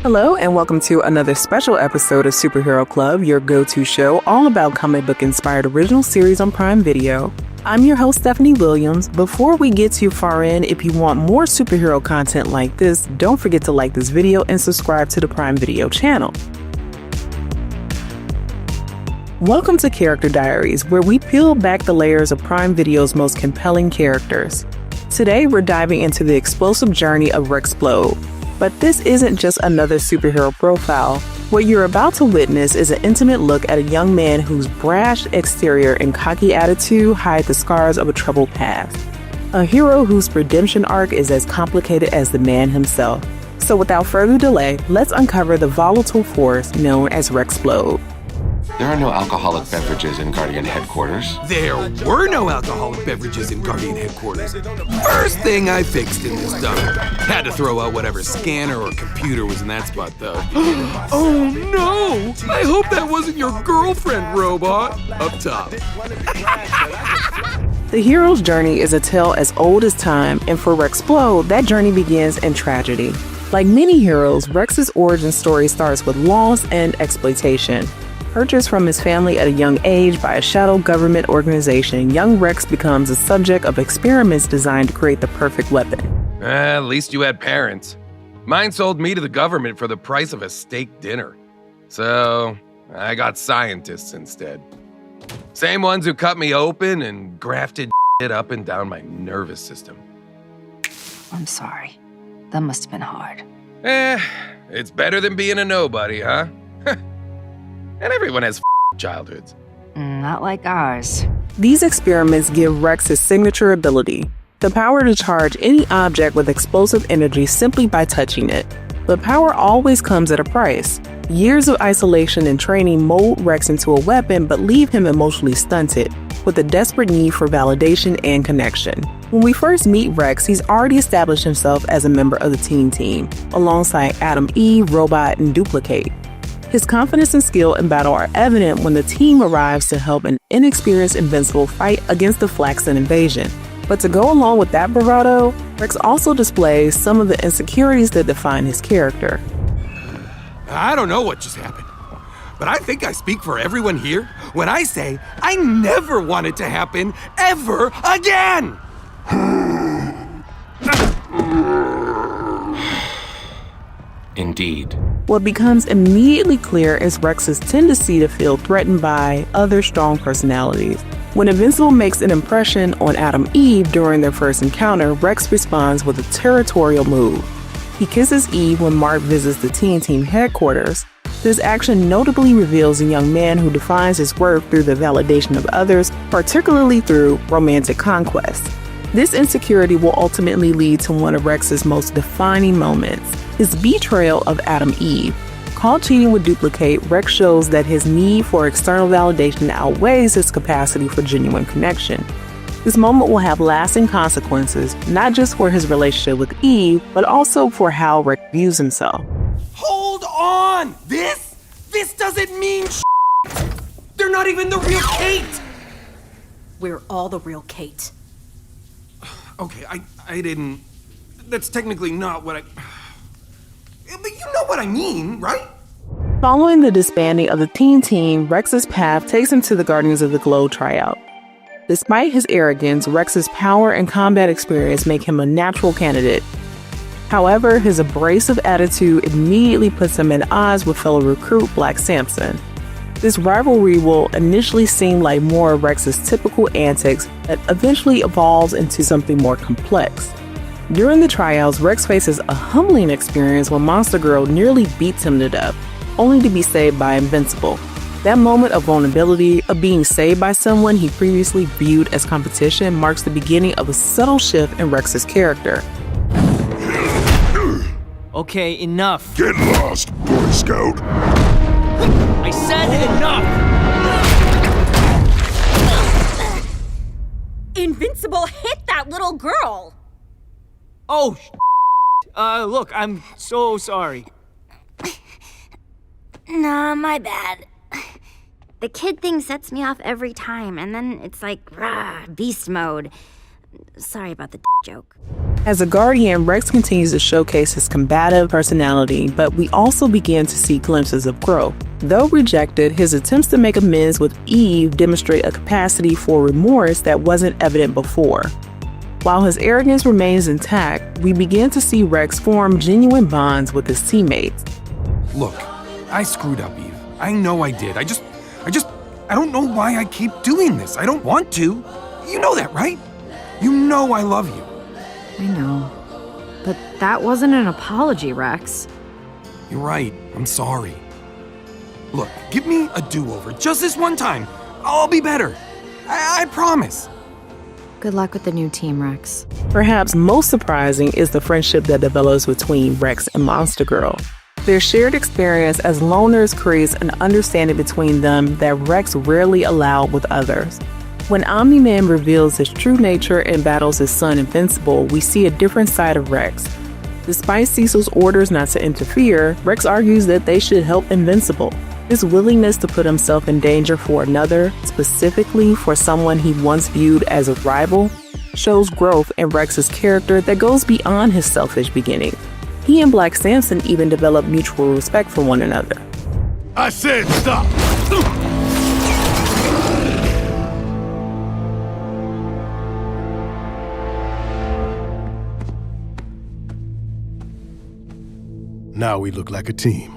Hello and welcome to another special episode of Superhero Club, your go-to show all about comic book inspired original series on Prime Video. I'm your host Stephanie Williams. Before we get too far in, if you want more superhero content like this, don't forget to like this video and subscribe to the Prime Video channel. Welcome to Character Diaries, where we peel back the layers of Prime Video's most compelling characters. Today we're diving into the explosive journey of Rex Splode. But this isn't just another superhero profile. What you're about to witness is an intimate look at a young man whose brash exterior and cocky attitude hide the scars of a troubled past. A hero whose redemption arc is as complicated as the man himself. So without further delay, let's uncover the volatile force known as Rex Splode. There are no alcoholic beverages in Guardian headquarters. There were no alcoholic beverages in Guardian headquarters. First thing I fixed in this dump. Had to throw out whatever scanner or computer was in that spot, though. Oh no! I hope that wasn't your girlfriend, robot. Up top. The hero's journey is a tale as old as time, and for Rex Splode, that journey begins in tragedy. Like many heroes, Rex's origin story starts with loss and exploitation. Purchased from his family at a young age by a shadow government organization, young Rex becomes a subject of experiments designed to create the perfect weapon. At least you had parents. Mine sold me to the government for the price of a steak dinner. So, I got scientists instead. Same ones who cut me open and grafted it up and down my nervous system. I'm sorry. That must have been hard. It's better than being a nobody, huh? And everyone has childhoods. Not like ours. These experiments give Rex his signature ability, the power to charge any object with explosive energy simply by touching it. But power always comes at a price. Years of isolation and training mold Rex into a weapon but leave him emotionally stunted, with a desperate need for validation and connection. When we first meet Rex, he's already established himself as a member of the team, alongside Atom Eve, Robot, and Duplicate. His confidence and skill in battle are evident when the team arrives to help an inexperienced Invincible fight against the Flaxen invasion. But to go along with that bravado, Rex also displays some of the insecurities that define his character. I don't know what just happened, but I think I speak for everyone here when I say I never want it to happen ever again! Indeed. What becomes immediately clear is Rex's tendency to feel threatened by other strong personalities. When Invincible makes an impression on Atom Eve during their first encounter, Rex responds with a territorial move. He kisses Eve when Mark visits the team headquarters. This action notably reveals a young man who defines his worth through the validation of others, particularly through romantic conquest. This insecurity will ultimately lead to one of Rex's most defining moments, his betrayal of Atom Eve. Caught cheating with Duplicate, Rex shows that his need for external validation outweighs his capacity for genuine connection. This moment will have lasting consequences, not just for his relationship with Eve, but also for how Rex views himself. Hold on! This doesn't mean They're not even the real Kate! We're all the real Kate. Okay, I didn't... That's technically not what I... But you know what I mean, right? Following the disbanding of the team, Rex's path takes him to the Guardians of the Globe tryout. Despite his arrogance, Rex's power and combat experience make him a natural candidate. However, his abrasive attitude immediately puts him at odds with fellow recruit Black Samson. This rivalry will initially seem like more of Rex's typical antics that eventually evolves into something more complex. During the tryouts, Rex faces a humbling experience when Monster Girl nearly beats him to death, only to be saved by Invincible. That moment of vulnerability, of being saved by someone he previously viewed as competition, marks the beginning of a subtle shift in Rex's character. Okay, enough. Get lost, Boy Scout. I said enough! Invincible hit that little girl! Oh, look, I'm so sorry. Nah, my bad. The kid thing sets me off every time, and then it's like, rah, beast mode. Sorry about the joke. As a Guardian, Rex continues to showcase his combative personality, but we also begin to see glimpses of growth. Though rejected, his attempts to make amends with Eve demonstrate a capacity for remorse that wasn't evident before. While his arrogance remains intact, we begin to see Rex form genuine bonds with his teammates. Look, I screwed up, Eve. I know I did. I don't know why I keep doing this. I don't want to. You know that, right? You know I love you. I know. But that wasn't an apology, Rex. You're right. I'm sorry. Look, give me a do-over. Just this one time. I'll be better. I promise. Good luck with the new team, Rex. Perhaps most surprising is the friendship that develops between Rex and Monster Girl. Their shared experience as loners creates an understanding between them that Rex rarely allowed with others. When Omni-Man reveals his true nature and battles his son Invincible, we see a different side of Rex. Despite Cecil's orders not to interfere, Rex argues that they should help Invincible. His willingness to put himself in danger for another, specifically for someone he once viewed as a rival, shows growth in Rex's character that goes beyond his selfish beginnings. He and Black Samson even develop mutual respect for one another. I said stop! Now we look like a team.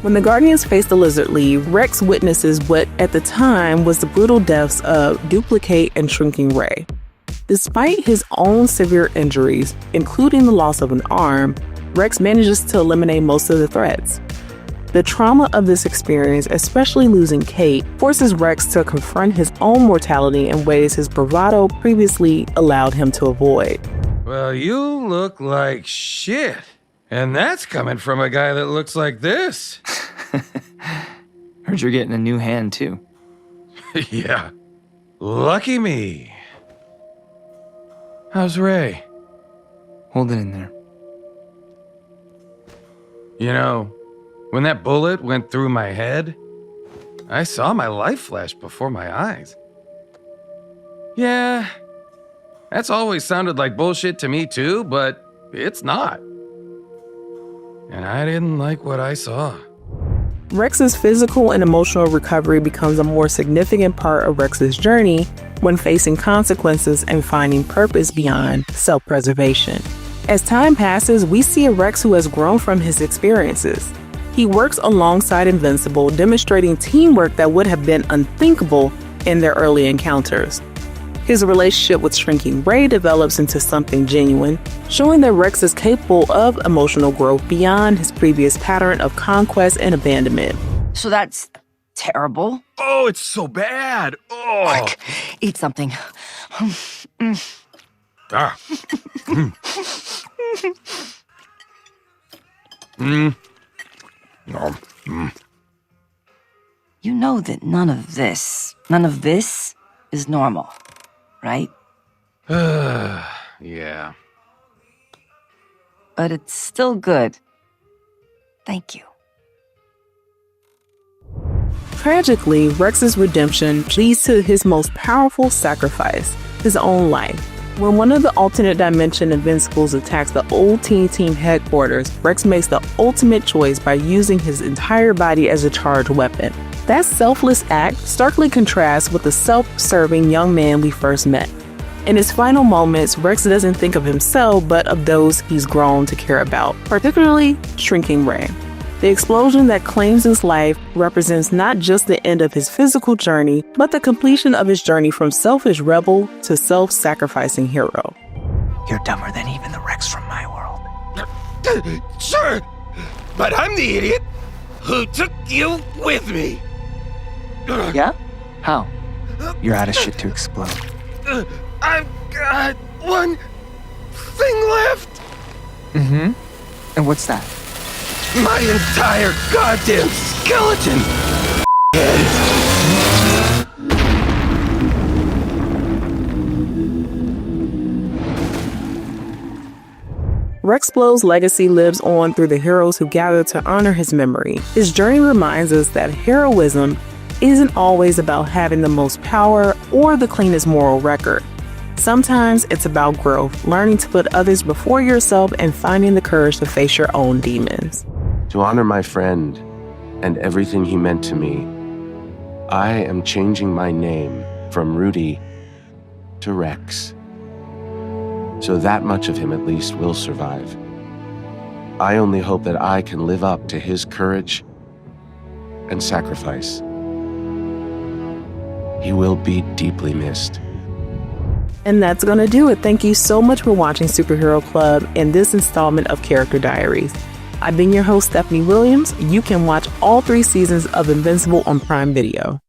When the Guardians face the Lizard League, Rex witnesses what at the time was the brutal deaths of Duplicate and Shrinking Ray. Despite his own severe injuries, including the loss of an arm, Rex manages to eliminate most of the threats. The trauma of this experience, especially losing Kate, forces Rex to confront his own mortality in ways his bravado previously allowed him to avoid. Well, you look like shit. And that's coming from a guy that looks like this. Heard you're getting a new hand, too. Yeah. Lucky me. How's Ray? Hold it in there. You know, when that bullet went through my head, I saw my life flash before my eyes. Yeah, that's always sounded like bullshit to me too, but it's not. And I didn't like what I saw. Rex's physical and emotional recovery becomes a more significant part of Rex's journey when facing consequences and finding purpose beyond self-preservation. As time passes, we see a Rex who has grown from his experiences. He works alongside Invincible, demonstrating teamwork that would have been unthinkable in their early encounters. His relationship with Shrinking Ray develops into something genuine, showing that Rex is capable of emotional growth beyond his previous pattern of conquest and abandonment. So that's terrible. Oh, it's so bad. Oh. Quick, eat something. Ah. No. You know that none of this is normal, right? Yeah. But it's still good. Thank you. Tragically, Rex's redemption leads to his most powerful sacrifice, his own life. When one of the alternate dimension Invincibles attacks the old Teen Team headquarters, Rex makes the ultimate choice by using his entire body as a charged weapon. That selfless act starkly contrasts with the self-serving young man we first met. In his final moments, Rex doesn't think of himself, but of those he's grown to care about, particularly Shrinking Ray. The explosion that claims his life represents not just the end of his physical journey, but the completion of his journey from selfish rebel to self-sacrificing hero. You're dumber than even the Rex from my world. Sure, but I'm the idiot who took you with me. Yeah? How? You're out of shit to explode. I've got one thing left. Mm-hmm. And what's that? My entire goddamn skeleton! Rex Splode's legacy lives on through the heroes who gather to honor his memory. His journey reminds us that heroism isn't always about having the most power or the cleanest moral record. Sometimes it's about growth, learning to put others before yourself and finding the courage to face your own demons. To honor my friend and everything he meant to me, I am changing my name from Rudy to Rex. So that much of him at least will survive. I only hope that I can live up to his courage and sacrifice. He will be deeply missed. And that's gonna do it. Thank you so much for watching Superhero Club in this installment of Character Diaries. I've been your host, Stephanie Williams. You can watch all 3 seasons of Invincible on Prime Video.